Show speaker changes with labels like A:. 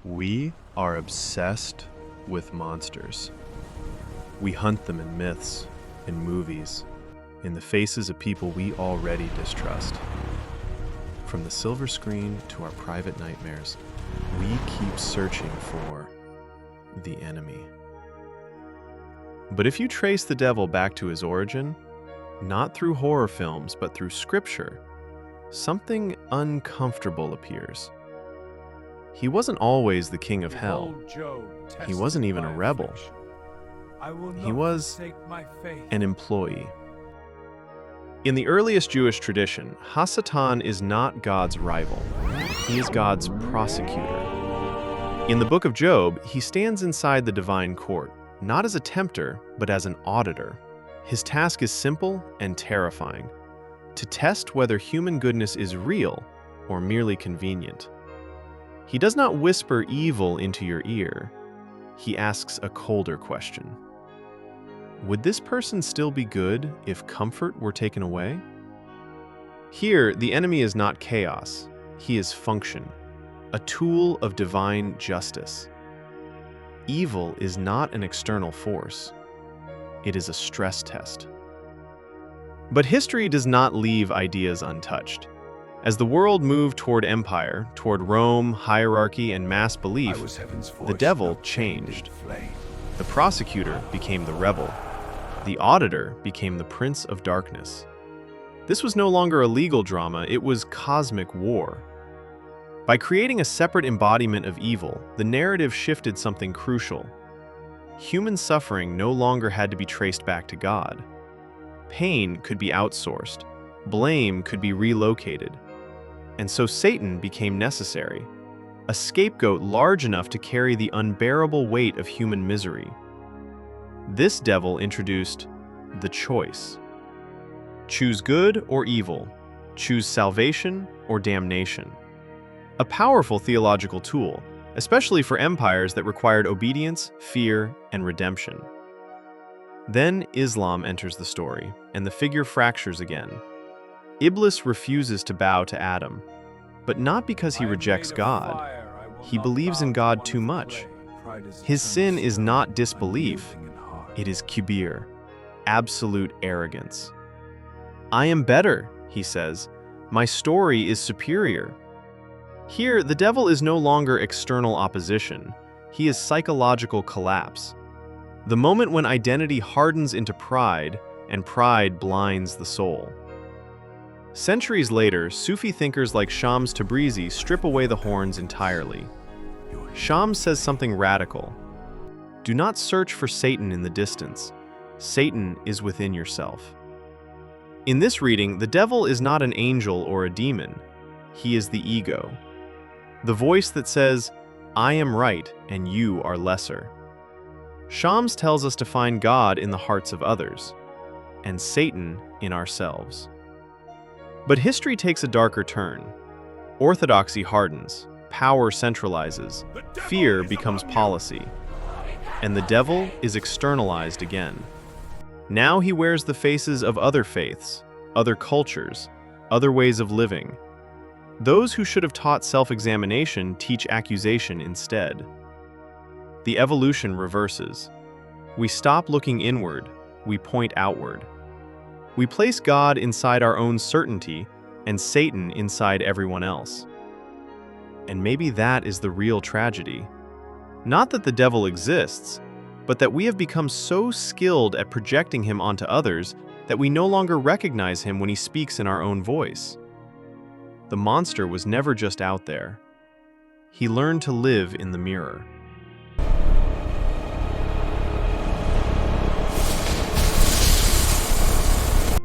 A: We are obsessed with monsters. We hunt them in myths, in movies, in the faces of people we already distrust. From the silver screen to our private nightmares, we keep searching for the enemy. But if you trace the devil back to his origin, not through horror films, but through scripture, something uncomfortable appears. He wasn't always the king of hell. He wasn't even a rebel. He was an employee. In the earliest Jewish tradition, Hasatan is not God's rival. He is God's prosecutor. In the book of Job, he stands inside the divine court, not as a tempter, but as an auditor. His task is simple and terrifying: to test whether human goodness is real or merely convenient. He does not whisper evil into your ear. He asks a colder question. Would this person still be good if comfort were taken away? Here, the enemy is not chaos. He is function, a tool of divine justice. Evil is not an external force. It is a stress test. But history does not leave ideas untouched. As the world moved toward empire, toward Rome, hierarchy, and mass belief, the devil changed. The prosecutor became the rebel. The auditor became the prince of darkness. This was no longer a legal drama, it was cosmic war. By creating a separate embodiment of evil, the narrative shifted something crucial. Human suffering no longer had to be traced back to God. Pain could be outsourced. Blame could be relocated. And so Satan became necessary, a scapegoat large enough to carry the unbearable weight of human misery. This devil introduced the choice. Choose good or evil. Choose salvation or damnation. A powerful theological tool, especially for empires that required obedience, fear, and redemption. Then Islam enters the story, and the figure fractures again. Iblis refuses to bow to Adam, but not because he rejects God. He believes in God too much. His sin is not disbelief, it is kibir, absolute arrogance. I am better, he says. My story is superior. Here, the devil is no longer external opposition. He is psychological collapse. The moment when identity hardens into pride, and pride blinds the soul. Centuries later, Sufi thinkers like Shams Tabrizi strip away the horns entirely. Shams says something radical. Do not search for Satan in the distance. Satan is within yourself. In this reading, the devil is not an angel or a demon. He is the ego. The voice that says, I am right and you are lesser. Shams tells us to find God in the hearts of others, and Satan in ourselves. But history takes a darker turn. Orthodoxy hardens, power centralizes, fear becomes policy, and the devil is externalized again. Now he wears the faces of other faiths, other cultures, other ways of living. Those who should have taught self-examination teach accusation instead. The evolution reverses. We stop looking inward, we point outward. We place God inside our own certainty and Satan inside everyone else. And maybe that is the real tragedy. Not that the devil exists, but that we have become so skilled at projecting him onto others that we no longer recognize him when he speaks in our own voice. The monster was never just out there. He learned to live in the mirror.